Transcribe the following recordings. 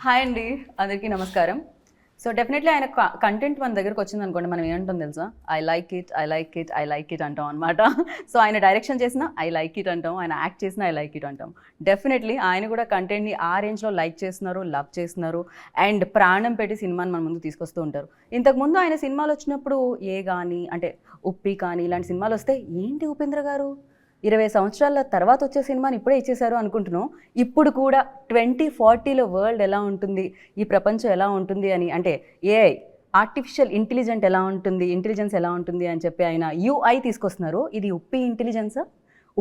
Hi అండి, అందరికీ నమస్కారం. సో డెఫినెట్లీ ఆయన కంటెంట్ మన దగ్గరకు వచ్చింది అనుకోండి, మనం ఏమంటాం తెలుసా, ఐ లైక్ ఇట్ అంటాం అనమాట. సో ఆయన డైరెక్షన్ చేసినా ఐ లైక్ ఇట్ అంటాం, ఆయన యాక్ట్ చేసినా ఐ లైక్ ఇట్ అంటాం. డెఫినెట్లీ ఆయన కూడా కంటెంట్ని ఆ రేంజ్లో లైక్ చేస్తున్నారు, లవ్ చేస్తున్నారు అండ్ ప్రాణం పెట్టి సినిమాని మన ముందు తీసుకొస్తూ ఉంటారు. ఇంతకుముందు ఆయన సినిమాలు వచ్చినప్పుడు ఏ కానీ అంటే ఉప్పి కానీ ఇలాంటి సినిమాలు వస్తే ఏంటి ఉపేంద్ర గారు 20 సంవత్సరాల తర్వాత వచ్చే సినిమాని ఇప్పుడే ఇచ్చేశారు అనుకుంటున్నాం. ఇప్పుడు కూడా 2040లో వరల్డ్ ఎలా ఉంటుంది, ఈ ప్రపంచం ఎలా ఉంటుంది అని, అంటే ఏఐ ఆర్టిఫిషియల్ ఇంటెలిజెంట్ ఎలా ఉంటుంది, ఇంటెలిజెన్స్ ఎలా ఉంటుంది అని చెప్పి ఆయన యూఐ తీసుకొస్తున్నారు. ఇది ఉప్పి ఇంటెలిజెన్సా,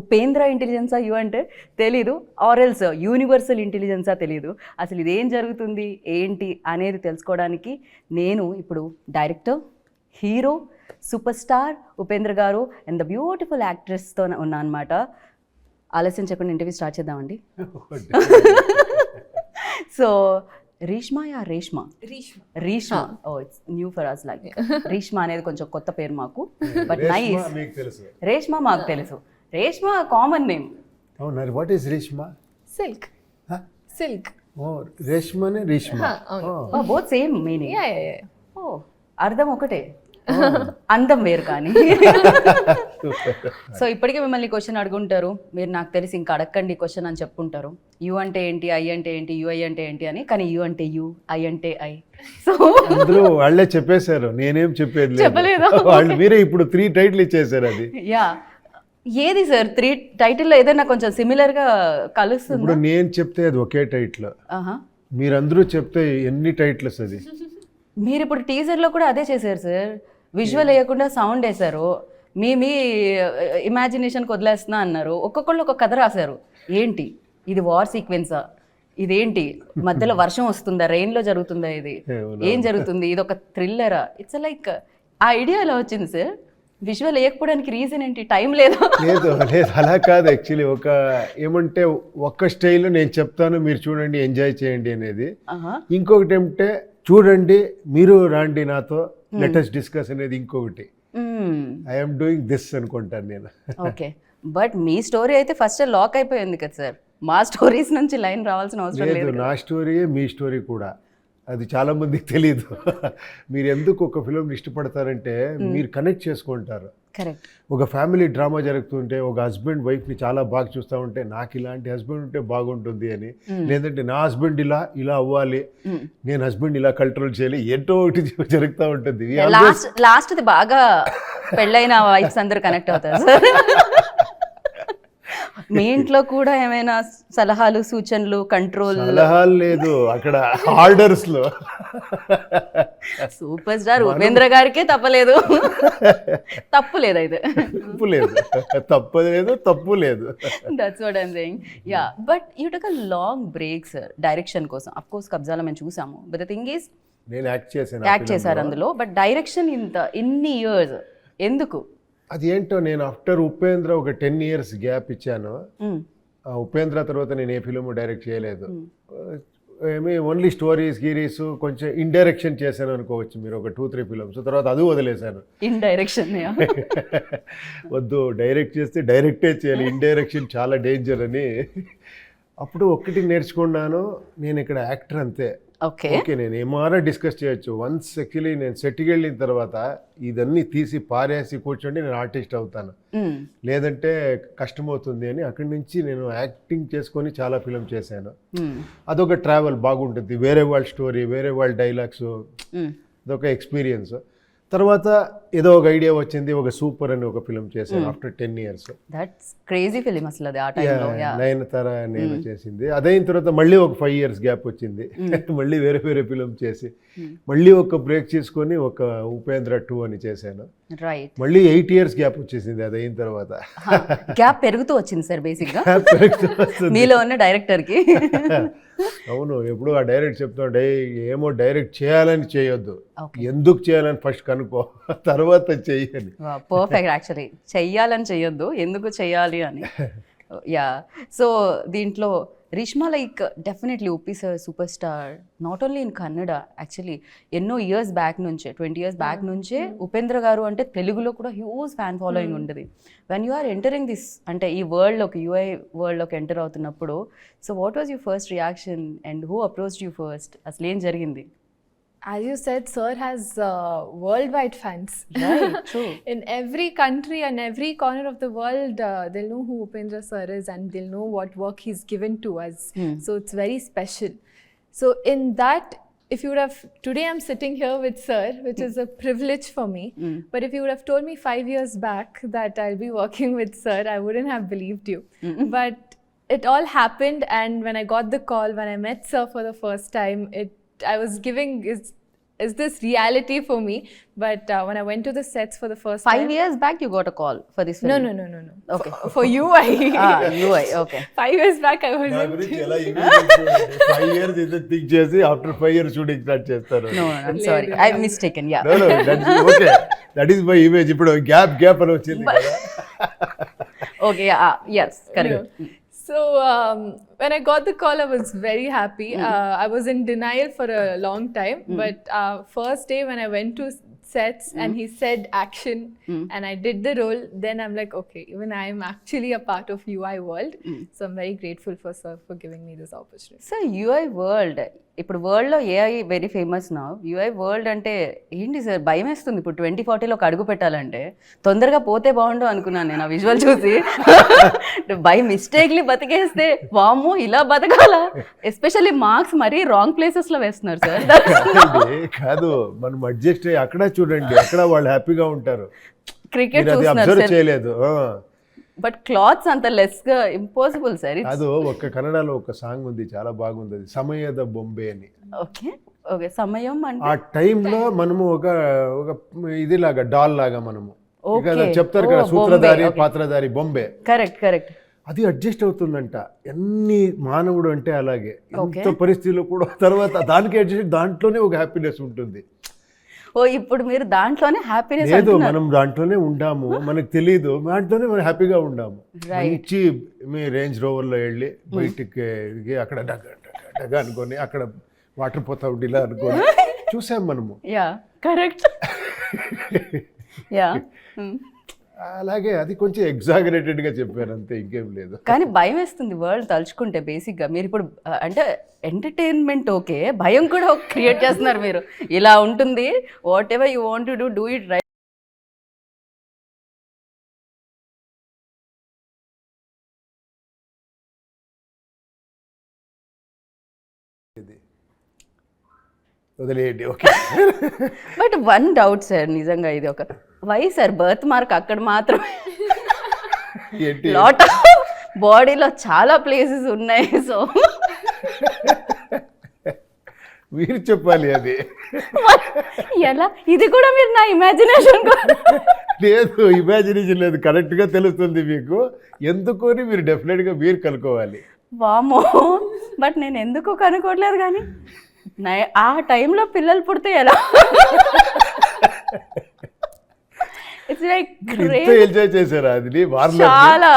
ఉపేంద్ర ఇంటెలిజెన్సా యూ అంటే తెలీదు, ఆర్ఎల్స్ యూనివర్సల్ ఇంటెలిజెన్సా తెలీదు. అసలు ఇదేం జరుగుతుంది ఏంటి అనేది తెలుసుకోవడానికి నేను ఇప్పుడు director, hero, super star Upendra గారు అండ్ ద బ్యూటిఫుల్ యాక్ట్రెస్తో ఉన్నా అనమాట. ఆలస్యం చెప్పండి, ఇంటర్వ్యూ స్టార్ట్ చేద్దామండి. So Reshma, Reshma oh it's new for us, like Reshma అనేది కొంచెం కొత్త పేరు మాకు, బట్ నైస్. రేష్మా మాకు తెలుసు, రేష్మా కామన్ నేమ్. అవునా, what is Reshma? Silk. Oh రేష్మానే Reshma, both same meaning. Oh అర్థం ఒకటే, అందం వేరు కానీ. సో ఇప్పటికే మిమ్మల్ని క్వశ్చన్ అడుగుంటారు, మీరు నాకు తెలిసి ఇంకా అడగండి క్వశ్చన్ అని చెప్పుకుంటారు. యు అంటే ఏంటి, ఐ అంటే ఏంటి, యుఐ అంటే ఏంటి అని. కానీ యు అంటే యు, ఐ అంటే ఐ. సో అందరూ వాళ్ళే చెప్పేశారు, నేనేం చెప్పేది చెప్పలేదు. వాళ్ళు మీరే ఇప్పుడు 3 టైటిల్ ఇచ్చేసారు. అది యా ఏది సార్ 3 టైటిల్లో ఏదైనా కొంచెం సిమిలర్గా కలుస్తుంది? ఇప్పుడు నేను చెప్తే అది ఒకే టైటిల్, మీరందరూ చెప్తే ఎన్ని టైటిల్స్ అది. మీరు ఇప్పుడు టీజర్లో కూడా అదే చేశారు సార్, విజువల్ వేయకుండా సౌండ్ వేశారు, మీ ఇమాజినేషన్కి వదిలేస్తున్నా అన్నారు. ఒక్కొక్కళ్ళు ఒక కథ రాశారు. ఏంటి ఇది, వార్ సీక్వెన్సా, ఇదేంటి మధ్యలో వర్షం వస్తుందా, రెయిన్లో జరుగుతుందా, ఇది ఏం జరుగుతుంది, ఇది ఒక థ్రిల్లరా? ఇట్స్ లైక్ ఆ ఐడియా ఎలా వచ్చింది సార్? విజువల్ వేయకపోవడానికి రీజన్ ఏంటి, టైం లేదా? లేదు అలా కాదు. యాక్చువల్లీ ఒక ఏమంటే ఒక్క స్టైల్ నేను చెప్తాను, మీరు చూడండి ఎంజాయ్ చేయండి అనేది. ఇంకొకటి ఏమంటే చూడండి మీరు రాండి నాతో, లెటెస్ట్ డిస్కస్ అనేది ఇంకొకటి. ఐఎమ్ డూయింగ్ దిస్ అనుకుంటాను నేను. ఓకే, బట్ మీ స్టోరీ అయితే ఫస్ట్ లాక్ అయిపోయింది కదా సార్, మా స్టోరీస్ నుంచి లైన్ రావాల్సిన అవసరం లేదు. నా స్టోరీయే మీ స్టోరీ కూడా, అది చాలా మందికి తెలియదు. మీరు ఎందుకు ఒక ఫిలిం ఇష్టపడతారంటే మీరు కనెక్ట్ చేసుకుంటారు. కరెక్ట్. ఒక ఫ్యామిలీ డ్రామా జరుగుతుంటే ఒక హస్బెండ్ వైఫ్ని చాలా బాగా చూస్తూ ఉంటే నాకు ఇలాంటి హస్బెండ్ ఉంటే బాగుంటుంది అని, లేదంటే నా హస్బెండ్ ఇలా అవ్వాలి, నేను హస్బెండ్ ఇలా కంట్రోల్ చేయాలి, ఏంటో ఒకటి జరుగుతూ ఉంటుంది. లాస్ట్ బాగా పెళ్ళైన వైఫ్స్ అందరూ కనెక్ట్ అవుతారు సార్. మీ ఇంట్లో కూడా ఏమైనా సలహాలు, సూచనలు, కంట్రోల్? సలహాలు లేదు, అక్కడ ఆర్డర్స్ లో. సూపర్ స్టార్ ఉపేంద్ర గారికే తప్పలేదు. తప్పు లేదు అయితే, తప్పు లేదు. That's what I'm saying. Yeah, but you took a long break sir direction కోసం. అఫ్ కోర్స్ కబ్జాలో మేము చూసాము, బట్ ద థింగ్ ఈస్ నేను యాక్ట్ చేశారు అందులో, బట్ డైరెక్షన్ ఇన్ని ఇయర్స్ ఎందుకు? అది ఏంటో, నేను ఆఫ్టర్ ఉపేంద్ర ఒక 10 years గ్యాప్ ఇచ్చాను. ఉపేంద్ర తర్వాత నేను ఏ ఫిలిం డైరెక్ట్ చేయలేదు. ఓన్లీ స్టోరీస్ గీరీస్ కొంచెం ఇండైరెక్షన్ చేశాను అనుకోవచ్చు మీరు, ఒక 2-3 ఫిలిమ్స్. తర్వాత అది వదిలేశాను. ఇండైరెక్షన్ వద్దు, డైరెక్ట్ చేస్తే డైరెక్టే చేయాలి, ఇండైరెక్షన్ చాలా డేంజర్ అని. అప్పుడు ఒక్కటి నేర్చుకున్నాను, నేను ఇక్కడ యాక్టర్ అంతే. ఓకే, నేను ఏమారా డిస్కస్ చేయొచ్చు. వన్స్ యాక్చువల్లీ నేను సెట్కి వెళ్ళిన తర్వాత ఇదన్నీ తీసి పారేసి కూర్చోండి నేను ఆర్టిస్ట్ అవుతాను, లేదంటే కష్టమవుతుంది అని అక్కడి నుంచి నేను యాక్టింగ్ చేసుకొని చాలా ఫిలిం చేశాను. అదొక ట్రావెల్ బాగుంటుంది, వేరే వాళ్ళ స్టోరీ, వేరే వాళ్ళ డైలాగ్స్, అదొక ఎక్స్పీరియన్స్. తర్వాత ఏదో ఒక ఐడియా వచ్చింది, ఒక సూపర్ అని ఒక ఫిలిం చేశాను after 10 years. That's crazy film అసలు అది, ఆ టైంలో. నయనతార నేను చేసింది. అదైన తర్వాత మళ్ళీ ఒక 5 years గ్యాప్ వచ్చింది. మళ్ళీ వేరే ఫిలిం చేసి మళ్ళీ ఒక బ్రేక్ చేసుకొని ఒక ఉపేంద్ర 2 అని చేశాను. రైట్. మళ్ళీ 8 years గ్యాప్ వచ్చేసింది అది అయిన తర్వాత. గ్యాప్ పెరుగుతూ వచ్చింది సార్ బేసిక్గా మీలో ఉన్న డైరెక్టర్కి. అవును, ఎప్పుడు ఆ డైరెక్ట్ చెప్తాడు, ఏమో డైరెక్ట్ చేయాలని చేయొద్దు, ఎందుకు చేయాలని ఫస్ట్ కనుక్కో, తర్వాత చెయ్యాలి. పర్ఫెక్ట్. యాక్చువల్లీ చెయ్యాలని చెయ్యొద్దు, ఎందుకు చెయ్యాలి అని. యా సో దీంట్లో Rishma like definitely Uppi sir superstar not only in Kannada actually ఎన్నో ఇయర్స్ బ్యాక్ నుంచే 20 years బ్యాక్ నుంచే ఉపేంద్ర గారు అంటే తెలుగులో కూడా హ్యూజ్ ఫ్యాన్ ఫాలోయింగ్ ఉంటుంది. When you are entering this అంటే ఈ వరల్డ్లోకి యూఐ వరల్డ్లోకి ఎంటర్ అవుతున్నప్పుడు so what was your first reaction and who approached you first, అసలు ఏం జరిగింది? As you said, sir has worldwide fans. Right, true. In every country and every corner of the world, they'll know who Upendra sir is and they'll know what work he's given to us. So it's very special. So in that, if you would have, today I'm sitting here with sir, which is a privilege for me. But if you would have told me 5 years back that I'll be working with sir, I wouldn't have believed you. But it all happened, and when I got the call, when I met sir for the first time, I was giving is this reality for me? But when I went to the sets for the first 5 time, years back you got a call for this film? no. Okay. For UI. UI, okay. 5 years back I was. నా గురించి ఎలా 5 years ఇది think చేసి after 5 years shooting start చేస్తారు. No, I'm sorry. I'm mistaken, yeah. No, okay that is my image. ఇప్పుడు gap అని వచ్చింది కదా. Okay, yes, correct. So when I got the call, I was very happy. I was in denial for a long time, but first day when I went to sets and he said action and I did the role, then I'm like, okay, even I am actually a part of UI world. So I'm very grateful for sir for giving me this opportunity. So UI world ఇప్పుడు వరల్డ్లో AI very famous నా. UI world అంటే ఏంటి sir, భయం వేస్తుంది ఇప్పుడు 2040లోకి అడుగు పెట్టాలంటే. తొందరగా పోతే బాగుండు అనుకున్నాను నేను ఆ విజువల్ చూసి. బై మిస్టేక్లీ బతికేస్తే వామ్మో ఇలా బతకాలా, ఎస్పెషల్లీ మార్క్స్ మరీ రాంగ్ ప్లేసెస్లో వేస్తున్నారు సార్. కాదు, మనం అడ్జస్ట్ అయ్యి అక్కడ చూడండి, అక్కడ వాళ్ళు హ్యాపీగా ఉంటారు. క్రికెట్ అది చూస్తున్నారు అబ్జర్వ్ సార్, చేయలేదు. బట్ క్లాత్స్ అంత లెస్ గా ఇంపాసిబుల్ సార్. అది ఒక కన్నడలో ఒక సాంగ్ ఉంది, చాలా బాగుంది, అది సమయద బొంబే అని. ఓకే ఓకే, సమయం ఆ అంటే టైంలో మనము ఒక ఇది లాగా డాల్ లాగా మనము Okay. ఇక చెప్తారు కదా, Oh, సూత్రధారి బొంబే, okay. పాత్రధారి బొంబే. కరెక్ట్. అది అడ్జస్ట్ అవుతుందంట. ఎన్ని మానవుడు అంటే అలాగే Okay. ఎంత పరిస్థితుల్లో కూడా తర్వాత దానికి అడ్జస్ట్, దాంట్లోనే ఒక హ్యాపీనెస్ ఉంటుంది. ఓ ఇప్పుడు మీరు దాంట్లోనే హ్యాపీనెస్ లేదు, మనం దాంట్లోనే ఉండాము, మనకు తెలియదు, దాంట్లోనే మనం హ్యాపీగా ఉండాము. మంచి మీ రేంజ్ రోవర్లో వెళ్ళి బయటికి అక్కడ డగ అనుకొని అక్కడ వాటర్ పోతా ఉండి ఇలా అనుకొని చూసాం మనము. Yeah correct. యా అలాగే అది కొంచెం ఎగ్జాగరేటెడ్గా చెప్పాను అంతే, ఇంకేం లేదు. కానీ భయం వేస్తుంది వరల్డ్ తలుచుకుంటే. బేసిక్గా మీరు ఇప్పుడు అంటే ఎంటర్టైన్మెంట్ ఓకే, భయం కూడా క్రియేట్ చేస్తున్నారు మీరు. ఇలా ఉంటుంది, whatever you want to do it right. వదిలేయండి, okay. But one doubt sir, నిజంగా ఇది ఒక వై సార్ బర్త్ మార్క్ అక్కడ మాత్రమే? ఏంటి లాట్ ఆఫ్ బాడీలో చాలా ప్లేసెస్ ఉన్నాయి. సో మీరు చెప్పాలి అది. ఎలా, ఇది కూడా మీరు నా ఇమాజినేషన్ లేదు, ఇమాజినేషన్ లేదు, కరెక్ట్గా తెలుస్తుంది మీకు. ఎందుకని మీరు డెఫినెట్గా మీరు కనుక్కోవాలి. వామో, బట్ నేను ఎందుకు కనుక్కోవట్లేదు. కానీ ఆ టైంలో పిల్లలు పుడితే ఎలా? ఇట్స్ లైక్ ఇంత ఎంజాయ్ చేశారా అది? వార్నర్ చాలా.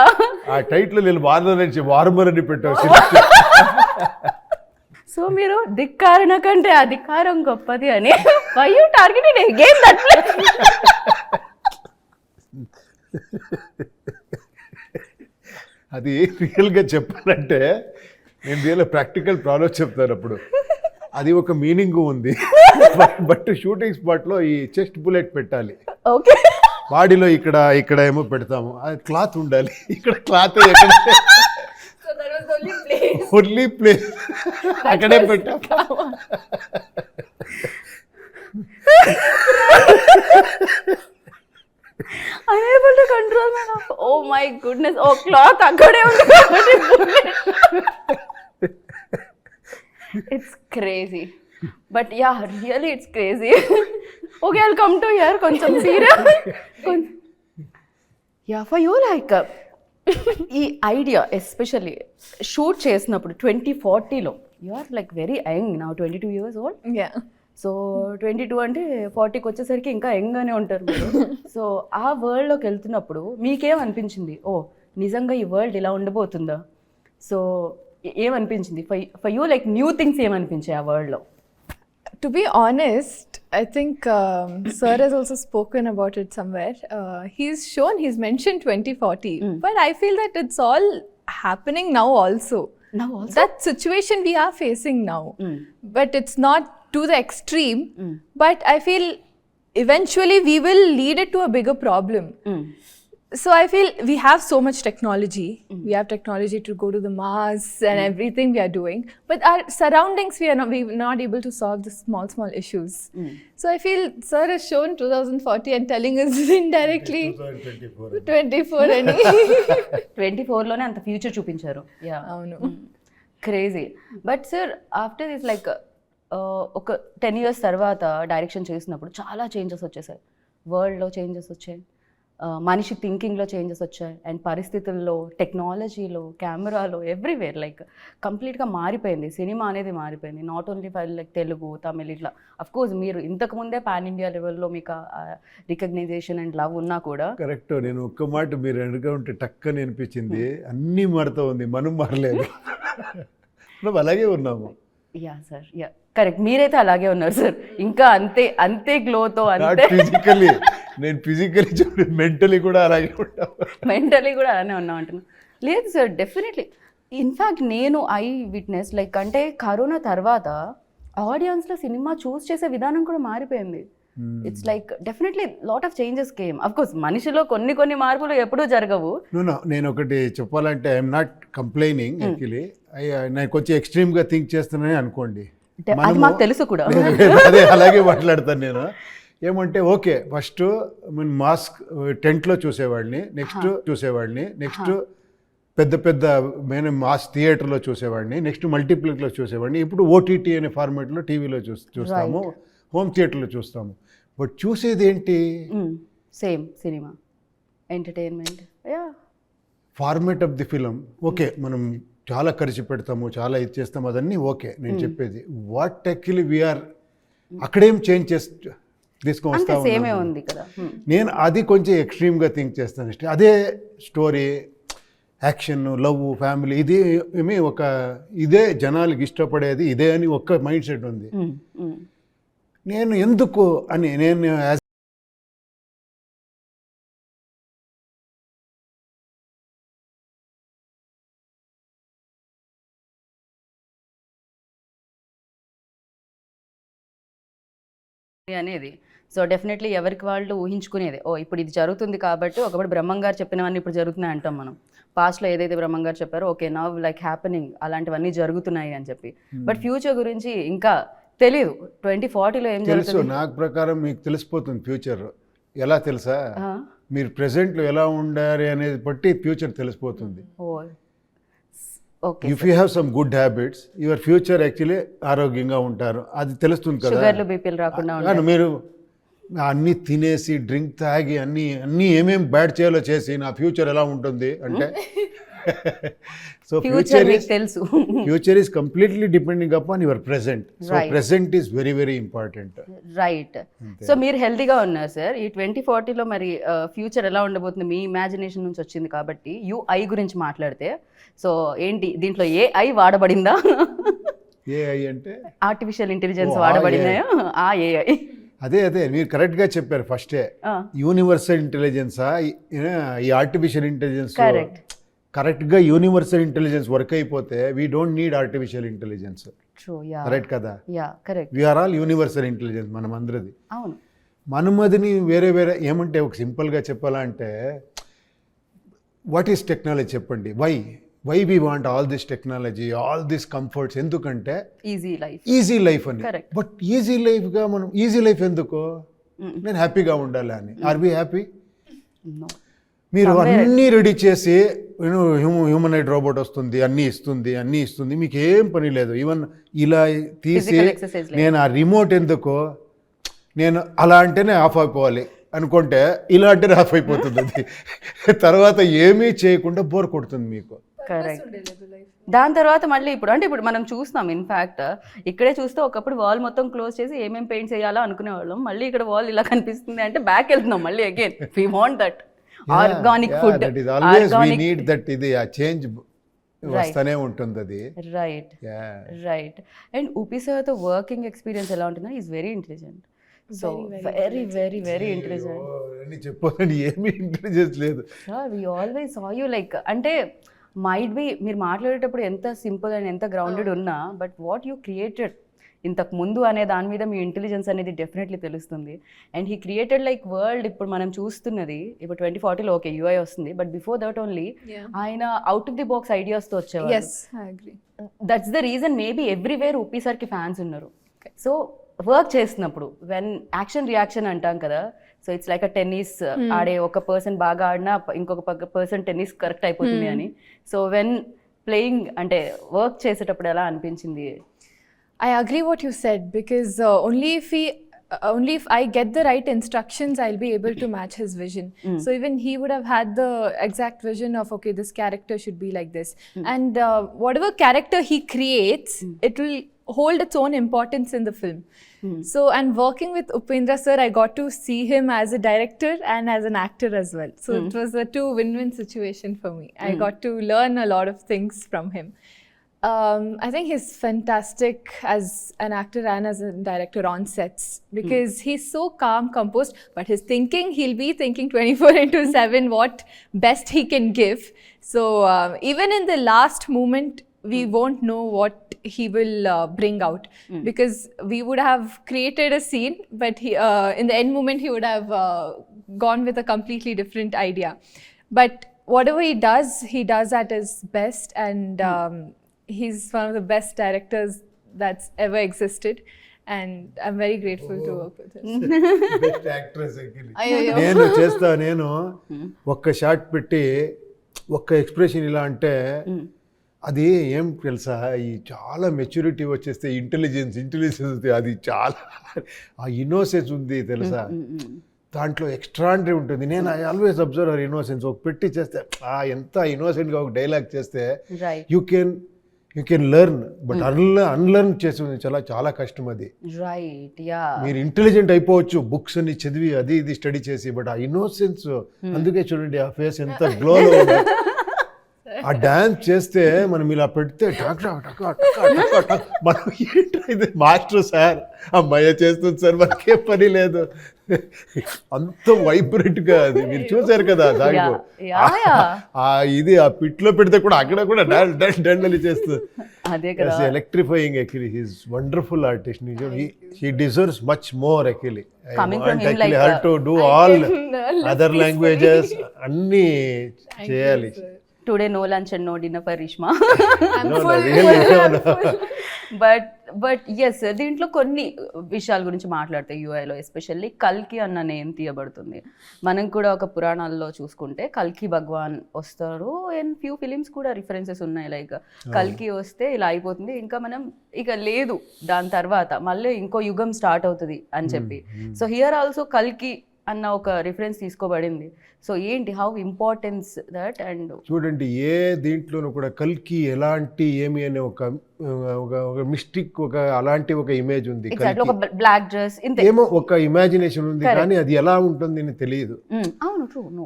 ఆ టైటిల్ నేను వార్నర్ నుంచి వార్మర్ అని పెట్టాను. సో మీరు ధిక్కారణ కంటే అధికారం గొప్పది అని why you targeted again that place? అది రియల్గా చెప్పాలంటే నేను రియల్ ప్రాక్టికల్ ప్రాబ్లమ్ చెప్తాను. అప్పుడు అది ఒక మీనింగ్ ఉంది, బట్ షూటింగ్ స్పాట్లో ఈ చెస్ట్ బుల్లెట్ పెట్టాలి. ఓకే, బాడీలో ఇక్కడ ఏమో పెడతాము, అది క్లాత్ ఉండాలి. ఇక్కడ క్లాత్ ఎక్కడ, So that was the only place. Only place అక్కడే పెట్టాం. unable to control my laugh. Oh my goodness. Oh, cloth అక్కడే ఉంది కాబట్టి it's crazy. But yeah, really it's crazy. Okay, I'll come to here కొంచెం serious. Yeah, for you like ఈ idea especially shoot చేసినప్పుడు 2040లో you are like very young now, 22 years old. Yeah. So 22 అంటే 40కి వచ్చేసరికి ఇంకా యంగ్గానే ఉంటారు మీరు. సో ఆ వరల్డ్లోకి వెళ్తున్నప్పుడు మీకేమనిపించింది? ఓ నిజంగా ఈ వరల్డ్ ఇలా ఉండబోతుందా? సో ఏమనిపించింది for you, like new things ఏమనిపించాయి ఆ వరల్డ్లో? To be honest, I think Sir has also spoken about it somewhere. He's mentioned 2040, but I feel that it's all happening now also. That situation we are facing now, but it's not to the extreme. But I feel eventually we will lead it to a bigger problem. So I feel we have so much technology. We have technology to go to the Mars and everything we are doing. But our surroundings, we're not able to solve the small issues. So I feel Sir has shown 2040 and telling us indirectly 24 any. 24లోనే అంత future చూపించారు. Yeah, అవును. Crazy. But sir after this like ఒక 10 years తర్వాత direction చేసినప్పుడు చాలా changes వచ్చేసాయి. వరల్డ్లో changes వచ్చాయి, మనిషి థింకింగ్లో చేంజెస్ వచ్చాయి, అండ్ పరిస్థితుల్లో, టెక్నాలజీలో, కెమెరాలో, ఎవ్రీవేర్ లైక్ కంప్లీట్గా మారిపోయింది. సినిమా అనేది మారిపోయింది. Not only for like Telugu, Tamil ఇట్లా. అఫ్కోర్స్ మీరు ఇంతకుముందే పాన్ ఇండియా లెవెల్లో మీకు రికగ్నైజేషన్ అండ్ లవ్ ఉన్నా కూడా. కరెక్ట్. నేను ఒక్క మాట మీరు అడుగుగా ఉంటే టక్కని అనిపించింది, అన్నీ మారుతూ ఉంది, మనం మారలేదు. మనం అలాగే ఉన్నాము. Yeah sir, yeah correct. మీరైతే అలాగే ఉన్నారు సార్, ఇంకా అంతే గ్లోతో. అంతే ఫిజికలీ, నేను ఫిజికలీ చూడండి, మెంటలీ కూడా అలాగే ఉంటాను. మెంటలీ కూడా అలానే ఉన్నాం అంటున్నా. లేదు సార్, డెఫినెట్లీ. ఇన్ఫ్యాక్ట్ నేను ఐ విట్నెస్ లైక్ అంటే కరోనా తర్వాత ఆడియన్స్లో సినిమా చూస్ చేసే విధానం కూడా మారిపోయింది. It's like definitely lot of changes came. Of course మనిషిలో కొన్ని మార్పులు ఎప్పుడూ జరగవు. నేను ఒకటి చెప్పాలంటే ఐఎమ్ నాట్ కంప్లైనింగ్ యాక్చువల్లీ. నేను కొంచెం ఎక్స్ట్రీమ్గా థింక్ చేస్తున్నానని అనుకోండి, అది మాకు తెలుసు కూడా. అదే అలాగే మాట్లాడతాను నేను. ఏమంటే ఓకే, ఫస్ట్ మాస్క్ టెంట్లో చూసేవాడిని, నెక్స్ట్ పెద్ద నేను మాస్ థియేటర్లో చూసేవాడిని, నెక్స్ట్ మల్టీప్లెక్స్లో చూసేవాడిని. ఇప్పుడు ఓటీటీ అనే ఫార్మాట్లో టీవీలో చూస్తాము, హోమ్ థియేటర్లో చూస్తాము. బట్ చూసేది ఏంటి? Same cinema, entertainment. Format of the film okay, మనం చాలా ఖర్చు పెడతాము, చాలా ఇది చేస్తాము, అదన్నీ ఓకే. నేను చెప్పేది వాట్ యాక్చువల్లీ వీఆర్ అక్కడేం చేంజ్ తీసుకొని వస్తా ఉంది కదా. నేను అది కొంచెం ఎక్స్ట్రీమ్గా థింక్ చేస్తాను. అదే స్టోరీ, యాక్షన్, లవ్, ఫ్యామిలీ, ఇది ఏమి ఇదే జనాలకి ఇష్టపడేది ఇదే అని ఒక్క మైండ్ సెట్ ఉంది. నేను ఎందుకు అని నేను అనేది. సో డెఫినెట్లీ ఎవరికి వాళ్ళు ఊహించుకునేది, ఓ ఇప్పుడు ఇది జరుగుతుంది కాబట్టి, ఒకప్పుడు బ్రహ్మం గారు చెప్పినవన్నీ ఇప్పుడు జరుగుతున్నాయి అంటాం మనం. పాస్ట్లో ఏదైతే బ్రహ్మం గారు చెప్పారో ఓకే నవ్ లైక్ హ్యాపెనింగ్, అలాంటివన్నీ జరుగుతున్నాయి అని చెప్పి. బట్ ఫ్యూచర్ గురించి ఇంకా తెలియదు. 2040లో ఏం జరుగుతుంది నాకు ప్రకారం మీకు తెలిసిపోతుంది ఫ్యూచర్. ఎలా తెలుసా? మీరు ప్రెసెంట్లో ఎలా ఉండాలి అనేది బట్టి ఫ్యూచర్ తెలిసిపోతుంది. If you have some good habits, your future actually ఆరోగ్యంగా ఉంటారు, అది తెలుస్తుంది కదా. షుగర్లు, బీపీలు రాకుండా. మీరు అన్నీ తినేసి డ్రింక్ తాగి అన్నీ ఏమేమి బ్యాడ్ చేయాలో చేసి నా ఫ్యూచర్ ఎలా ఉంటుంది అంటే, so future is completely depending upon your present. So present is very very important. Right. So మీరు హెల్తీగా ఉన్నారు సార్. ఈ 2040లో మరి ఫ్యూచర్ ఎలా ఉండబోతుంది? మీ ఇమాజినేషన్ నుంచి వచ్చింది కాబట్టి యుఐ గురించి మాట్లాడితే, సో ఏంటి దీంట్లో ఏఐ వాడబడిందా? ఏఐ అంటే ఆర్టిఫిషియల్ ఇంటెలిజెన్స్ వాడబడిందా? ఆ ఏఐ అదే మీరు కరెక్ట్గా చెప్పారు. ఫస్టే యూనివర్సల్ ఇంటెలిజెన్సా ఈ ఆర్టిఫిషియల్ ఇంటెలిజెన్స్? కరెక్ట్గా యూనివర్సల్ ఇంటెలిజెన్స్ వర్క్ అయిపోతే we don't need artificial intelligence. Correct కదా? వీఆర్ ఆల్ యూనివర్సల్ ఇంటెలిజెన్స్ మనం అందరిది. మనమదిని వేరే ఏమంటే ఒక సింపుల్గా చెప్పాలంటే వాట్ ఈస్ టెక్నాలజీ చెప్పండి. Why we want all this technology, all this comforts? ఎందుకంటే ఈజీ లైఫ్ అని. బట్ ఈజీ లైఫ్గా మనం ఈజీ లైఫ్ ఎందుకు? నేను హ్యాపీగా ఉండాలి అని. Are we happy? మీరు అన్నీ రెడీ చేసి హ్యూమనైడ్ రోబోట్ వస్తుంది, అన్నీ ఇస్తుంది, మీకు ఏం పని లేదు. ఈవెన్ ఇలా తీసి నేను ఆ రిమోట్ ఎందుకు, నేను అలా అంటేనే ఆఫ్ అయిపోవాలి అనుకుంటే ఇలా అంటేనే ఆఫ్ అయిపోతుంది. అది తర్వాత ఏమీ చేయకుండా బోర్ కొడుతుంది మీకు. కరెక్ట్. దాని తర్వాత మళ్ళీ ఇప్పుడు మనం చూస్తాం. ఇన్ఫ్యాక్ట్ ఇక్కడే చూస్తే ఒకప్పుడు వాల్ మొత్తం క్లోజ్ చేసి ఏమేమి పెయింట్స్ వేయాలో అనుకునేవాళ్ళం. మళ్ళీ ఇక్కడ వాల్ ఇలా కనిపిస్తుంది అంటే బ్యాక్ వెళ్తున్నాం మళ్ళీ again. We want that. Organic food, that is always we organic, need that, ఇది ఆ చేంజ్ వస్తూనే ఉంటుంది అది. Right Yeah. Right. And Uppi సార్తో వర్కింగ్ ఎక్స్పీరియన్స్ ఎలా ఉంటుందో, is very intelligent, so very very very intelligent. అని చెప్పొద్దండి, ఏమీ ఇంటెలిజెన్స్ లేదు. Sir we always saw you like, అంటే మైట్ బి మీరు మాట్లాడేటప్పుడు ఎంత సింపుల్ అండ్ ఎంత గ్రౌండెడ్ ఉన్నా, బట్ వాట్ యూ క్రియేటెడ్ ఇంతకు ముందు అనే దాని మీద మీ ఇంటెలిజెన్స్ అనేది డెఫినెట్లీ తెలుస్తుంది. And he created like world, ఇప్పుడు మనం చూస్తున్నది ఇప్పుడు 2040లో ఓకే యూఐ వస్తుంది, బట్ బిఫోర్ దట్ ఓన్లీ ఆయన అవుట్ ఆఫ్ ది బాక్స్ ఐడియాస్తో వచ్చేవారు. Yes, I agree. That's the reason maybe everywhere Uppi సార్కి ఫ్యాన్స్ ఉన్నారు. సో వర్క్ చేస్తున్నప్పుడు వెన్ యాక్షన్ రియాక్షన్ అంటాం కదా, so it's like a tennis ఆడే ఒక పర్సన్ బాగా ఆడినా ఇంకొక పర్సన్ టెన్నిస్ కరెక్ట్ అయిపోతుంది అని. సో వెన్ ప్లేయింగ్ అంటే వర్క్ చేసేటప్పుడు ఎలా అనిపించింది? I agree what you said, because only if I get the right instructions, I'll be able to match his vision. So even he would have had the exact vision of, okay, this character should be like this. And whatever character he creates, it will hold its own importance in the film. So, and working with Upendra sir, I got to see him as a director and as an actor as well. So it was a two win-win situation for me. I got to learn a lot of things from him. I think he's fantastic as an actor and as a director on sets, because he's so calm, composed, but his thinking, he'll be thinking 24/7 what best he can give. So even in the last moment, we won't know what he will bring out, because we would have created a scene, but he, in the end moment, he would have gone with a completely different idea. But whatever he does at his best, and he's one of the best directors that's ever existed, and I'm very grateful to work with him. Best actress నేను ఒక్క shot పెట్టి ఒక్క expression ఇలా అంటే అది ఏం తెలుసా, ఈ చాలా మెచ్యూరిటీ వచ్చేస్తే ఇంటెలిజెన్స్ అది చాలా ఆ ఇన్నోసెన్స్ ఉంది తెలుసా, దాంట్లో ఎక్స్ట్రాండరీ ఉంటుంది. నేను I always observe hour innocence. ఒక పెట్టి చేస్తే ఎంత ఇన్నోసెంట్గా ఒక డైలాగ్ చేస్తే you can learn, but unlearn చేసి చాలా కష్టం అది. Right, yeah. మీరు ఇంటెలిజెంట్ అయిపోవచ్చు బుక్స్ అన్ని చదివి అది ఇది స్టడీ చేసి, బట్ ఆ ఇన్నోసెన్స్, అందుకే చూడండి ఆ ఫేస్ ఎంత గ్లోలో ఉంది. ఆ డాన్స్ చేస్తే మనం ఇలా పెడితే మనం ఏంటైతే మాస్టర్ సార్ అమ్మాయి చేస్తుంది సార్, మనకే పని లేదు, అంత వైబ్రెంట్గా అది మీరు చూసారు కదా దాంట్లో. ఇది ఆ పిట్లో పెడితే కూడా అక్కడ కూడా డాండలి చేస్తుంది. అదే కదా, electrifying. Actually he's wonderful artist. He deserves much more actually. Her to do all other languages అన్నీ చేయాలి. Today no lunch and no dinner for Rishma. No, really. But yes, దీంట్లో కొన్ని విషయాల గురించి మాట్లాడితే యూఐలో ఎస్పెషల్లీ కల్కి అన్న నేమ్ తీయబడుతుంది. మనం కూడా ఒక పురాణాల్లో చూసుకుంటే కల్కి భగవాన్ వస్తారు, అండ్ ఫ్యూ ఫిలిమ్స్ కూడా రిఫరెన్సెస్ ఉన్నాయి, లైక్ కల్కి వస్తే ఇలా అయిపోతుంది, ఇంకా మనం ఇక లేదు దాని తర్వాత మళ్ళీ ఇంకో యుగం స్టార్ట్ అవుతుంది అని చెప్పి. సో హియర్ ఆల్సో కల్కి అన్న ఒక రిఫరెన్స్ తీసుకోబడింది. సో ఏంటి, హౌ ఇంపార్టెన్స్ దట్? అండ్ చూడండి, ఏ దీంట్లోనూ కూడా కల్కి ఎలాంటి ఏమి అనే ఒక మిస్టిక్, ఒక అలాంటి ఒక ఇమేజ్ ఉంది. ఒక బ్లాక్ డ్రెస్ ఏమో ఒక ఇమాజినేషన్ ఉంది, కానీ అది ఎలా ఉంటుంది అని తెలియదు. అవును, ట్రూ. నో,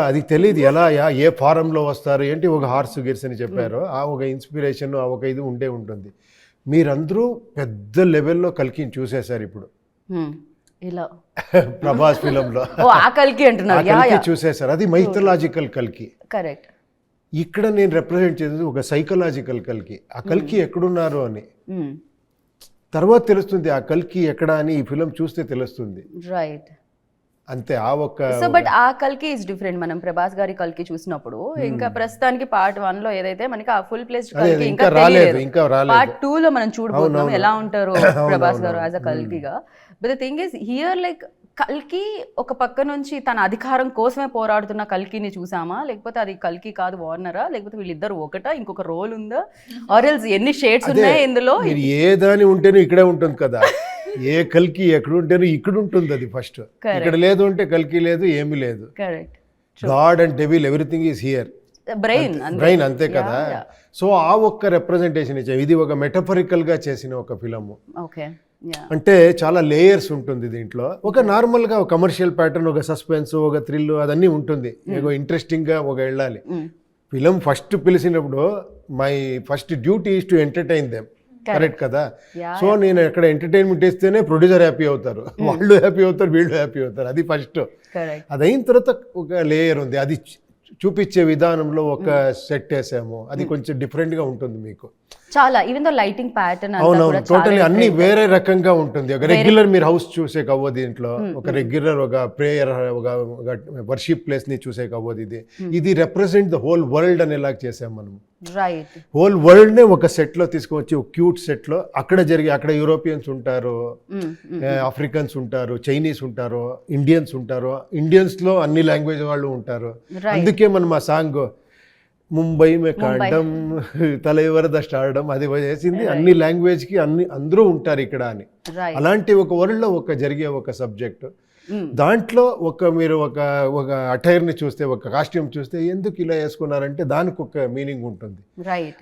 అది తెలియదు ఎలా, ఏ ఫారంలో వస్తారు ఏంటి, ఒక హార్స్ గిర్స్ అని చెప్పారు, ఆ ఒక ఇన్స్పిరేషన్, ఆ ఒక ఇది ఉండే ఉంటుంది. మీరందరూ పెద్ద లెవెల్లో కల్కిని చూసేశారు ఇప్పుడు ఇలా ప్రభాస్ ఫిలంలో. ఆ కల్కి అంటున్నారు, చూసేశారు. అది మైథలాజికల్ కల్కి. కరెక్ట్. ఇక్కడ నేను రిప్రజెంట్ చేసేది ఒక సైకలాజికల్ కల్కి. ఆ కల్కి ఎక్కడున్నారు అని తర్వాత తెలుస్తుంది, ఆ కల్కి ఎక్కడ అని ఈ ఫిలం చూస్తే తెలుస్తుంది. రైట్, అంతే. ఆ ఒక్క సో బట్ ఆ కల్కి ఇస్ డిఫరెంట్. మనం ప్రభాస్ గారి కల్కి చూసినప్పుడు ఇంకా ప్రస్తుతానికి పార్ట్ 1 లో ఏదైతే మనకి ఆ ఫుల్ ప్లేస్డ్ కల్కి ఇంకా రాలేదు, పార్ట్ 2 లో మనం చూడబోతున్నాం ఎలా ఉంటారు ప్రభాస్ గారు యాజ్ అ కల్కిగా. But the thing is here, like కల్కి ఒక పక్క నుంచి తన అధికారం కోసమే పోరాడుతున్న కల్కిని చూసామా, లేకపోతే అది కల్కి కాదు వార్నరా, లేకపోతే వీళ్ళిద్దరు ఒకటా, ఇంకొక రోల్ ఉందా, ఆర్ ఎల్స్ ఎన్ని షేడ్స్ ఉన్నాయి ఇందులో? ఏ దాని ఉంటేనే ఇక్కడే ఉంటుంది కదా, ఏ కల్కి ఎక్కడ ఉంటేనో ఇక్కడ ఉంటుంది. అది ఫస్ట్ ఇక్కడ లేదు అంటే కల్కి లేదు, ఏమీ లేదు. Correct. God and devil everything is here. Brain అంతే కదా. సో ఆ ఒక్క రిప్రజెంటేషన్ ఇచ్చాం. ఇది ఒక మెటఫరికల్ గా చేసిన ఒక ఫిలము. ఓకే. Yeah. అంటే చాలా లేయర్స్ ఉంటుంది దీంట్లో. ఒక నార్మల్గా ఒక కమర్షియల్ ప్యాటర్న్, ఒక సస్పెన్స్, ఒక థ్రిల్ అదన్నీ ఉంటుంది. ఏదో ఇంట్రెస్టింగ్గా ఒక వెళ్ళాలి. ఫిలిం ఫస్ట్ పిలిచినప్పుడు my first duty is to entertain them. Correct కదా? సో నేను ఎక్కడ ఎంటర్టైన్మెంట్ ఇస్తేనే ప్రొడ్యూసర్ హ్యాపీ అవుతారు, వాళ్ళు హ్యాపీ అవుతారు, వీళ్ళు హ్యాపీ అవుతారు. అది ఫస్ట్. అది అయిన తర్వాత ఒక లేయర్ ఉంది, అది చూపించే విధానంలో ఒక సెట్ వేసాము, అది కొంచెం డిఫరెంట్గా ఉంటుంది మీకు చాలా. ఈవెన్ దో లైటింగ్ ప్యాటర్న్ అవునవును, టోటలీ అన్ని వేరే రకంగా ఉంటుంది. ఒక రెగ్యులర్ మీరు హౌస్ చూసే కవ్వదు దీంట్లో, ఒక రెగ్యులర్ ఒక ప్రేయర్, ఒక వర్షిప్ ప్లేస్ ని చూసే కవ్వదు. ఇది రిప్రజెంట్ ద హోల్ వరల్డ్ అనేలాగా చేసాం మనం. రైట్. హోల్ వరల్డ్ నే ఒక సెట్ లో తీసుకొచ్చి, ఒక క్యూట్ సెట్ లో అక్కడ జరిగే, అక్కడ యూరోపియన్స్ ఉంటారు, ఆఫ్రికన్స్ ఉంటారు, చైనీస్ ఉంటారు, ఇండియన్స్ ఉంటారు, ఇండియన్స్ లో అన్ని లాంగ్వేజ్ వాళ్ళు ఉంటారు. అందుకే మనం ఆ సాంగ్ ముంబై మే కాండం తలైవరద స్టార్డం అది వేసింది అన్ని లాంగ్వేజ్ కి, అందరూ ఉంటారు ఇక్కడ అని. అలాంటి ఒక వరల్డ్ లో ఒక జరిగే ఒక సబ్జెక్ట్, దాంట్లో మీరు ఒక అటైర్ ని చూస్తే, ఒక కాస్ట్యూమ్ చూస్తే ఎందుకు ఇలా వేసుకున్నారంటే దానికి ఒక మీనింగ్ ఉంటుంది.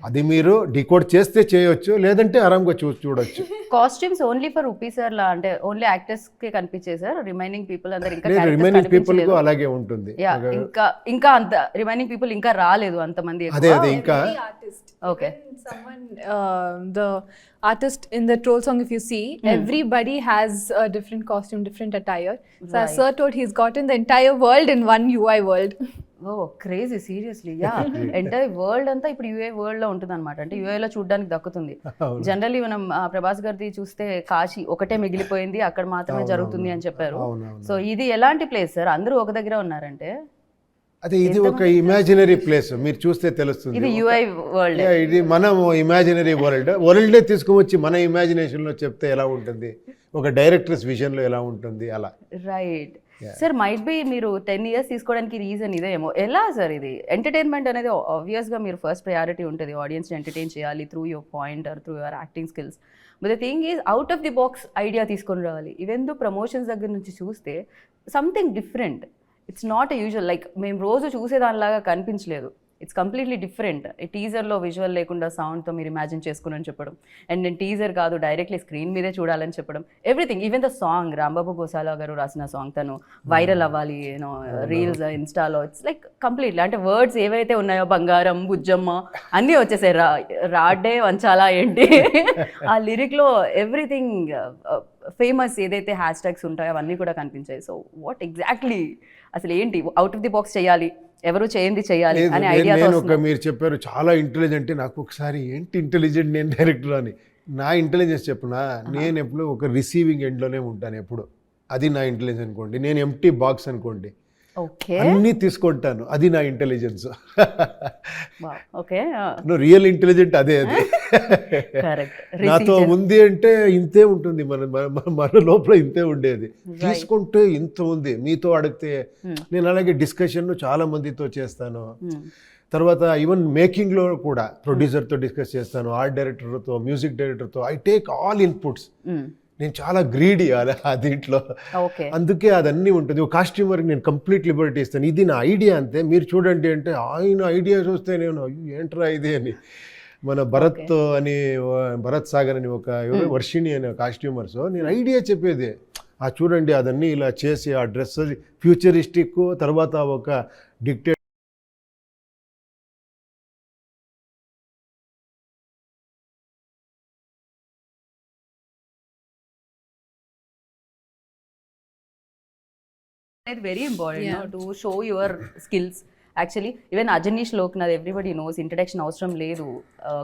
అది మీరు డికోడ్ చేస్తే చేయొచ్చు, లేదంటే ఆరాంగా చూడొచ్చు. కాస్ట్యూమ్స్ ఓన్లీ ఫర్ ఉపీ సార్ లా, అంటే ఓన్లీ యాక్టర్స్ కి కనిపించేది సార్, రిమైనింగ్ పీపుల్ అందరూ ఇంకా రిమైనింగ్ పీపుల్ కు అలాగే ఉంటుంది. ఇంకా అంత రిమైనింగ్ పీపుల్ ఇంకా రాలేదు అంతమంది. అదే ఇంకా okay. Someone, the artist in the troll song, if you see, everybody has a different costume, different attire. So as sir told, he's gotten the entire world in one UI world. Oh, crazy, seriously. Yeah. Entire world అంతా ఇప్పుడు UA world లో ఉంటుంది అనమాట. అంటే UA లో చూడడానికి దక్కుతుంది. Generally మనం ప్రభాస్ గారిది చూస్తే కాశీ ఒకటే మిగిలిపోయింది, అక్కడ మాత్రమే జరుగుతుంది అని చెప్పారు. సో ఇది ఎలాంటి ప్లేస్ సార్? అందరూ ఒక దగ్గర ఉన్నారంటే అదే, ఇది ఒక ఇమాజినరీ ప్లేస్, మీరు చూస్తే తెలుస్తుంది. ఇది యూఐ వరల్డ్, ఇది మనం ఇమాజినరీ వరల్డే తీసుకువచ్చి మన ఇమాజినేషన్ లో చెప్తే ఎలా ఉంటుంది, ఒక డైరెక్టర్స్ విజన్ లో ఎలా ఉంటుంది అలా. Right sir. మైట్ బి మీరు 10 years తీసుకోవడానికి రీజన్ ఇదేమో. ఎలా సార్ ఇది ఎంటర్టైన్మెంట్ అనేది ఆబ్వియస్ గా మీరు ఫస్ట్ ప్రయారిటీ ఉంటుంది, ఆడియన్స్ ని ఎంటర్టైన్ చేయాలి through your point or through your acting skills. But the thing is out of the box idea తీసుకొని రావాలి. ఈవెన్ దో ప్రమోషన్స్ దగ్గర నుంచి చూస్తే something different. It's not a usual, like మేము రోజు చూసేదానిలాగా కనిపించలేదు. It's completely different. టీజర్లో విజువల్ లేకుండా సౌండ్తో మీరు ఇమాజిన్ చేసుకుని చెప్పడం, అండ్ నేను టీజర్ కాదు డైరెక్ట్లీ స్క్రీన్ మీదే చూడాలని చెప్పడం, everything. Even the song, Rambabu Gosala garu రాసిన సాంగ్, తను వైరల్ అవ్వాలి యూనో రీల్స్ ఇన్స్టాలో. ఇట్స్ లైక్ కంప్లీట్లీ, అంటే వర్డ్స్ ఏవైతే ఉన్నాయో బంగారం, బుజ్జమ్మ అన్నీ వచ్చేసాయి. రాడ్డే వంచాలా ఏంటి ఆ లిరిక్లో ఎవ్రీథింగ్ ఫేమస్ ఏదైతే హ్యాష్ ట్యాగ్స్ ఉంటాయో అవన్నీ కూడా కనిపించాయి. సో వాట్ ఎగ్జాక్ట్లీ అసలు ఏంటి అవుట్ ఆఫ్ ది బాక్స్ చేయాలి, ఎవరు చేయండి చేయాలి అనే ఐడియా? మీరు చెప్పారు చాలా ఇంటెలిజెంట్. నాకు ఒకసారి ఏంటి ఇంటెలిజెంట్ నేను డైరెక్టర్ అని, నా ఇంటెలిజెన్స్ చెప్పునా, నేను ఎప్పుడు ఒక రిసీవింగ్ ఎండ్లోనే ఉంటాను ఎప్పుడు. అది నా ఇంటెలిజెన్స్ అనుకోండి. నేను ఎంప్టీ బాక్స్ అనుకోండి, అన్నీ తీసుకుంటాను, అది నా ఇంటెలిజెన్స్. రియల్ ఇంటెలిజెంట్ అదే. అది నాతో ఉంది అంటే ఇంతే ఉంటుంది, మన లోపల ఇంతే ఉండేది. తీసుకుంటే ఇంత ఉంది. మీతో అడిగితే నేను అలాగే డిస్కషన్ చాలా మందితో చేస్తాను. తర్వాత ఈవెన్ మేకింగ్లో కూడా ప్రొడ్యూసర్తో డిస్కస్ చేస్తాను, ఆర్ట్ డైరెక్టర్తో, మ్యూజిక్ డైరెక్టర్తో. I take all inputs. నేను చాలా గ్రీడీ దీంట్లో, అందుకే అదన్నీ ఉంటుంది. ఒక కాస్ట్యూమర్కి నేను కంప్లీట్ లిబర్టీ ఇస్తాను. ఇది నా ఐడియా అంతే, మీరు చూడండి అంటే ఆయన ఐడియా చూస్తే నేను ఏంట్రా ఇది అని. మన భరత్ సాగర్ అని ఒక వర్షిణి అనే కాస్ట్యూమర్స్, నేను ఐడియా చెప్పేది చూడండి అదన్నీ ఇలా చేసి ఆ డ్రెస్ ఫ్యూచరిస్టిక్, తర్వాత ఒక dictate very important to show your skills. Actually, even Ajanish Loknath, everybody knows, introduction అవసరం లేదు.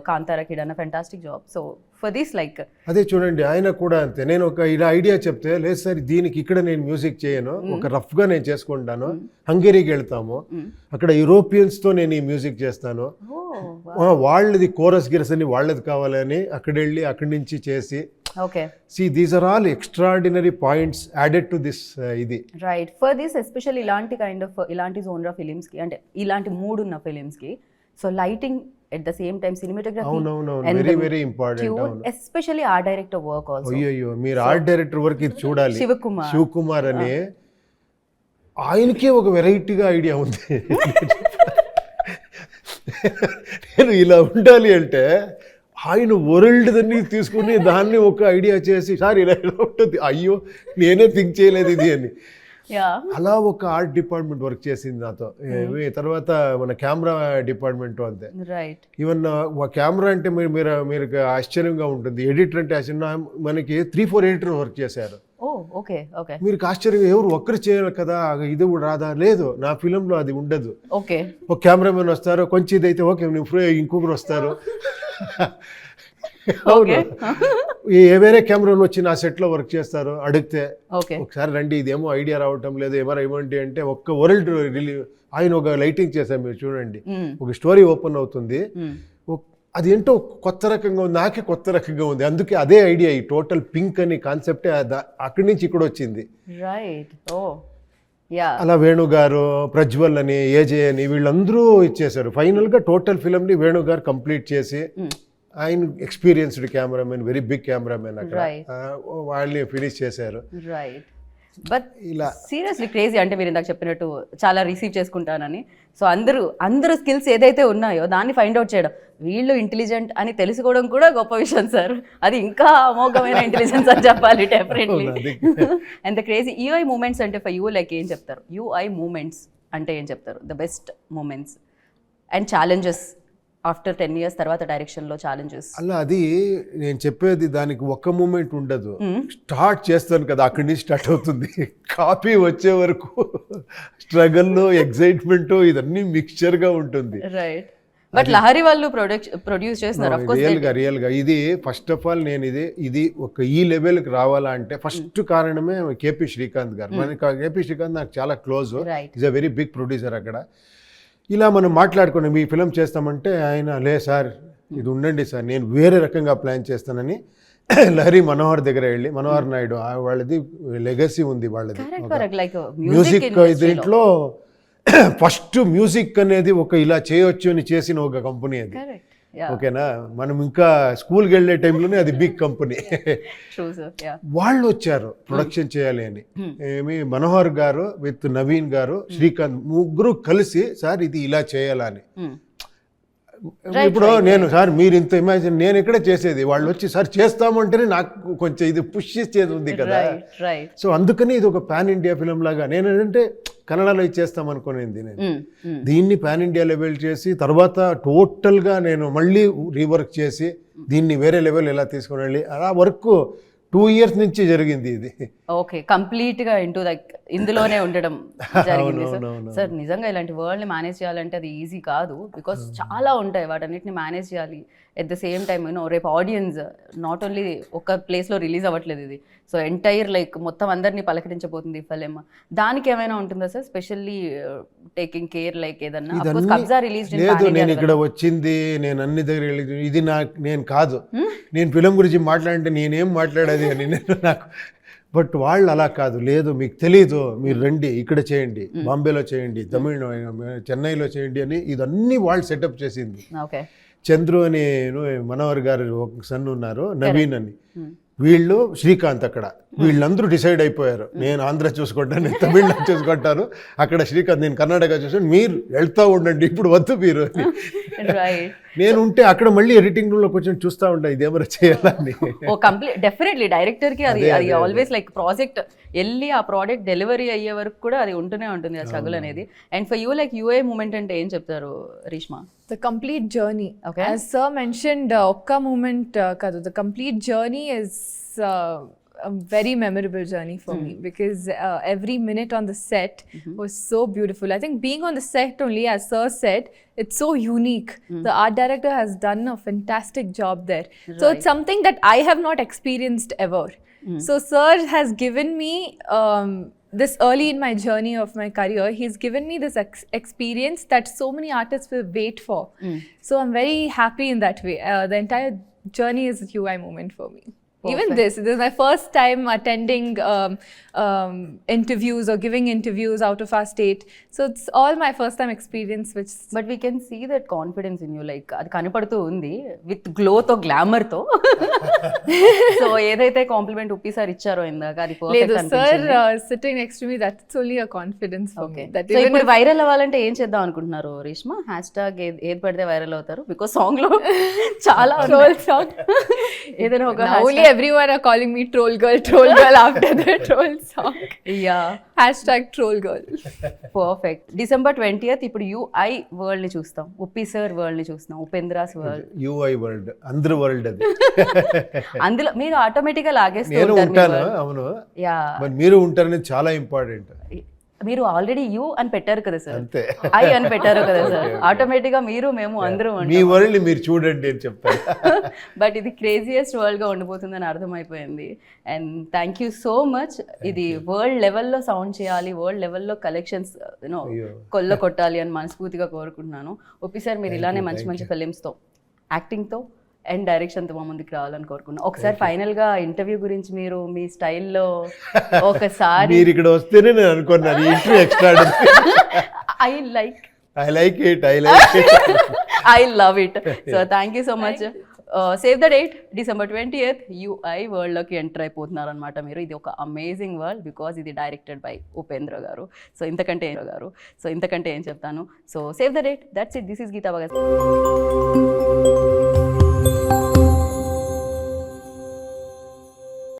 కాంతారా కిడ్ అన్న fantastic job. So for this like అదే చూడండి, ఆయన కూడా అంతే. నేను ఒక ఇలా ఐడియా చెప్తే, లేదు సార్ దీనికి ఇక్కడ నేను మ్యూజిక్ చేయను, ఒక రఫ్గా నేను చేసుకుంటాను, హంగేరీకి వెళ్తాము, అక్కడ యూరోపియన్స్తో నేను ఈ మ్యూజిక్ చేస్తాను, వాళ్ళది కోరస్ గిరస్ అని వాళ్ళది కావాలని అక్కడ వెళ్ళి అక్కడి నుంచి చేసి. Okay. See, these are all extraordinary points added to this ఇది. Right. For this, especially ఇలాంటి kind of ఇలాంటి genre films కి, అంటే ఇలాంటి మూడ్ ఉన్న films కి, so lighting at the same time, cinematography, and very very important, especially art director work also. అయ్యో, మీరు ఆర్ట్ డైరెక్టర్ వర్క్ ఇది చూడాలి. శివకుమార్ అని ఆయనకే ఒక వెరైటీగా ఐడియా ఉంది. నేను ఇలా ఉండాలి అంటే ఆయన వరల్డ్ దాన్ని తీసుకుని దాన్ని ఒక ఐడియా చేసి సార్ ఇలా ఇలా ఉంటుంది, అయ్యో నేనే థింక్ చేయలేదు ఇది అని. యా అలా ఒక ఆర్ట్ డిపార్ట్మెంట్ వర్క్ చేసింది నాతో. తర్వాత మన కెమెరా డిపార్ట్మెంట్ అంతే. రైట్. ఈవెన్ కెమెరా అంటే మీరు ఆశ్చర్యంగా ఉంటుంది, ఎడిటర్ అంటే ఆశ్చర్యం. మనకి 3-4 ఎడిటర్ వర్క్ చేశారు. ఓ ఓకే ఓకే మీరు ఆశ్చర్యంగా ఎవరు ఒక్కరు చేయాలి కదా, ఇది కూడా రాదా? లేదు, నా ఫిలింలో అది ఉండదు. ఓకే ఒక కెమెరామెన్ వస్తారు, కొంచెం ఇదైతే ఓకే ఇంకొకరు వస్తారు. అవును, వేరే కెమెరాలు వచ్చి నా సెట్లో వర్క్ చేస్తారు. అడిగితే ఓకే ఒకసారి రండి ఇదేమో ఐడియా రావటం లేదు, ఏమైనా ఇవ్వండి అంటే ఒక్క వరల్డ్ ఆయన ఒక లైటింగ్ చేశారు, మీరు చూడండి. ఒక స్టోరీ ఓపెన్ అవుతుంది, అది ఏంటో కొత్త రకంగా ఉంది, నాకే కొత్త రకంగా ఉంది. అందుకే అదే ఐడియా, ఈ టోటల్ పింక్ అని కాన్సెప్టే అక్కడి నుంచి ఇక్కడ వచ్చింది. రైట్. ఓ యా. అలా వేణు గారు, ప్రజ్వల్ అని, ఏజే అని వీళ్ళందరూ ఇచ్చేశారు. ఫైనల్గా టోటల్ ఫిల్మ్ని వేణు గారు కంప్లీట్ చేసి, ఆయన experienced cameraman, very big cameraman, అక్కడ వాళ్ళని ఫినిష్ చేశారు. రైట్. బట్ ఇలా సీరియస్లీ క్రేజీ. అంటే మీరు ఇందాక చెప్పినట్టు చాలా రిసీవ్ చేసుకుంటానని, సో అందరూ స్కిల్స్ ఏదైతే ఉన్నాయో దాన్ని ఫైండ్ అవుట్ చేయడం, వీళ్ళు ఇంటెలిజెంట్ అని తెలుసుకోవడం కూడా గొప్ప విషయం సార్. అది ఇంకా అమోఘమైన ఇంటెలిజెన్స్ అని చెప్పాలి definitely. And the crazy UI moments అంటే ఫర్ యూ లైక్ ఏం చెప్తారు? యూఐ మూమెంట్స్ అంటే ఏం చెప్తారు? The best moments and challenges after 10 years తర్వాత డైరెక్షన్లో ఛాలెంజెస్. అలా అది నేను చెప్పేది, దానికి ఒక్క మూమెంట్ ఉండదు. స్టార్ట్ చేస్తాను కదా, అక్కడి నుంచి స్టార్ట్ అవుతుంది. కాపీ వచ్చే వరకు స్ట్రగల్, ఎగ్జైట్మెంట్, ఇదన్నీ మిక్స్చర్గా ఉంటుంది. రైట్. బట్ లహరి వాళ్ళు ప్రొడ్యూస్ చేస్తున్నారు ఆఫ్ కోర్స్. రియల్గా ఇది ఫస్ట్ ఆఫ్ ఆల్ నేను ఇది ఒక ఈ లెవెల్కి రావాలా అంటే ఫస్ట్ కారణమే కేపీ శ్రీకాంత్ గారు. మనకి కేపీ శ్రీకాంత్ నాకు చాలా close, is a very big producer. అక్కడ ఇలా మనం మాట్లాడుకున్నాం, మీ ఫిలిం చేస్తామంటే ఆయన లే సార్ ఇది ఉండండి సార్, నేను వేరే రకంగా ప్లాన్ చేస్తానని లహరి మనోహర్ దగ్గర వెళ్ళి, మనోహర్ నాయుడు వాళ్ళది లెగసీ ఉంది, వాళ్ళది మ్యూజిక్ దీంట్లో ఫస్ట్ మ్యూజిక్ అనేది ఒక ఇలా చేయొచ్చు అని చేసిన ఒక కంపెనీ అది. ఓకేనా, మనం ఇంకా స్కూల్కి వెళ్ళే టైంలోనే అది బిగ్ కంపెనీ. వాళ్ళు వచ్చారు ప్రొడక్షన్ చేయాలి అని. ఏమి మనోహర్ గారు విత్ నవీన్ గారు, శ్రీకాంత్ ముగ్గురు కలిసి సార్ ఇది ఇలా చేయాలని. ఇప్పుడు నేను సార్ మీరు ఇంత ఇమాజిన్, నేను ఎక్కడ చేసేది, వాళ్ళు వచ్చి సార్ చేస్తామంటేనే నాకు కొంచెం ఇది పుష్ చేసేది ఉంది కదా. సో అందుకని ఇది ఒక పాన్ ఇండియా ఫిలిం లాగా, నేను ఏంటంటే కన్నడలో ఇచ్చేస్తాం అనుకునేది. నేను దీన్ని పాన్ ఇండియా లెవెల్ చేసి తర్వాత టోటల్గా నేను మళ్ళీ రీవర్క్ చేసి దీన్ని వేరే లెవెల్ ఎలా తీసుకుని వెళ్ళి, అలా వర్క్ 2 years నుంచి జరిగింది ఇది. ఓకే, కంప్లీట్ గా ఇందులోనే ఉండడం జరిగింది సార్. నిజంగా ఇలాంటి వరల్డ్ ని మేనేజ్ చేయాలంటే అది ఈజీ కాదు, బికాస్ చాలా ఉంటాయి, వాటన్నిటిని మేనేజ్ చేయాలి. ఎట్ ద సేమ్ టైమ్ రేపు ఆడియన్స్ నాట్ ఓన్లీ ఒక ప్లేస్ లో రిలీజ్ అవ్వట్లేదు ఇది, సో ఎంటైర్ మొత్తం అందరినీ పలకరించబోతుంది ఫిలిం. దానికి ఏమైనా ఉంటుందా సార్ స్పెషల్లీ టేకింగ్ కేర్ ఏదన్నా? కబ్జా రిలీజ్ లేదు, నేను ఇక్కడ వచ్చింది, నేను అన్ని దగ్గర ఇది నేను కాదు, నేను ఫిలిం గురించి మాట్లాడంటే నేనేం మాట్లాడేది అని నాకు. బట్ వాళ్ళు అలా కాదు, లేదు మీకు తెలీదు, మీరు రండి ఇక్కడ చేయండి, బాంబేలో చేయండి, చెన్నైలో చేయండి అని ఇదన్నీ వాళ్ళు సెటప్ చేసింది. చంద్రు అని మనోహర్ గారు ఒక సన్ ఉన్నారు, నవీన్ అని, వీళ్ళు శ్రీకాంత్. అక్కడ వీళ్ళందరూ డిసైడ్ అయిపోయారు, నేను ఆంధ్ర చూసుకుంటాను, నేను తమిళనాడు చూసుకుంటాను, అక్కడ శ్రీకాంత్ నేను కర్ణాటక చూసాను, మీరు వెళ్తూ ఉండండి, ఇప్పుడు వద్దు మీరు అని. నేను ఉంటే అక్కడ మళ్ళీ ఎడిటింగ్ రూమ్ లో కొంచెం చూస్తూ ఉంటా ఇదేమరా చేయాలని. డెఫినెట్లీ డైరెక్టర్ కి అది ఆల్వేస్ ప్రాజెక్ట్ వెళ్ళి ఆ ప్రోడక్ట్ డెలివరీ అయ్యే వరకు కూడా అది ఉంటూనే ఉంటుంది ఆ స్ట్రగుల్ అనేది. And for you UI moment అంటే ఏం చెప్తారు Reeshma? The complete journey. Okay. As Sir mentioned, okka moment kadu. The complete journey is a very memorable journey for me, because every minute on the set was so beautiful. I think being on the set only, as Sir said, it's so unique. The art director has done a fantastic job there. Right. So it's something that I have not experienced ever. So Sir has given me this early in my journey of my career, he's given me this experience that so many artists will wait for. So I'm very happy in that way. The entire journey is a UI moment for me. Even this is my first time attending interviews or giving interviews out of our state. So it's all my first time experience, which but we can see that confidence in you, like అది కనపడుతూ ఉంది with గ్లోతో గ్లామర్తో. So ఏదైతే compliment Uppi sir ఇచ్చారో ఇందాక అది Ledu, perfect sir అనిపించింది. sitting next to me, that's only a confidence for okay me. That so even ఇప్పుడు వైరల్ అవ్వాలంటే ఏం చేద్దాం అనుకుంటున్నారు రేష్మా? హ్యాష్ ట్యాగ్ ఏది పడితే వైరల్ అవుతారు? బికాస్ సాంగ్ లో చాలా troll song. ఏదైనా ఒక Now only everyone are calling me troll girl after the troll song. Yeah Hashtag troll girl. Perfect. December 20th ఇప్పుడు యూఐ వరల్డ్ ని చూస్తాం, ఉప్పి సార్ వరల్డ్ ని చూస్తాం, ఉపేంద్రాస్ వరల్డ్. యూఐ వరల్డ్, అందరు వరల్డ్ అది. అందులో మీరు ఆటోమేటిక్ గా లాగేస్తూ నేను ఉంటారు మీ ఉంటాను, world. అవును, యా మరి మీరు ఉంటారనేది చాలా ఇంపార్టెంట్. మీరు ఆల్రెడీ యూ అని పెట్టారు కదా సార్, అంతే. ఐ అని పెట్టారు కదా సార్, ఆటోమేటిక్ గా మీరు మేము అందరూ మీ వరల్డ్ మీరు చూడండి అని చెప్తాను. బట్ ఇది క్రేజియస్ట్ వరల్డ్ గా ఉండిపోతుందని అర్థమైపోయింది. And thank you so much. ఇది వరల్డ్ లెవెల్లో సౌండ్ చేయాలి, వరల్డ్ లెవెల్లో కలెక్షన్స్ యూనో కొల్ల కొట్టాలి అని మనస్ఫూర్తిగా కోరుకుంటున్నాను. ఒప్పి సార్ మీరు ఇలానే మంచి మంచి ఫిలిమ్స్తో, యాక్టింగ్తో అండ్ డైరెక్షన్తో మా ముందుకు రావాలని కోరుకున్నాను. ఒకసారి ఫైనల్గా ఇంటర్వ్యూ గురించి మీరు మీ స్టైల్లో ఒకసారి మీరు ఇక్కడ వస్తేనే నేను అనుకున్నాను interview extra. I like it. I love it. So thank you so much. Save the date, December 20th, UI world లోకి ఎంటర్ అయిపోతున్నారు అనమాట మీరు. ఇది ఒక అమేజింగ్ వరల్డ్ బికాజ్ ఇది డైరెక్టెడ్ బై ఉపేంద్ర గారు. సో ఇంతకంటే ఏం చెప్తాను. So save the date, that's it. This is Geetha Bhagat.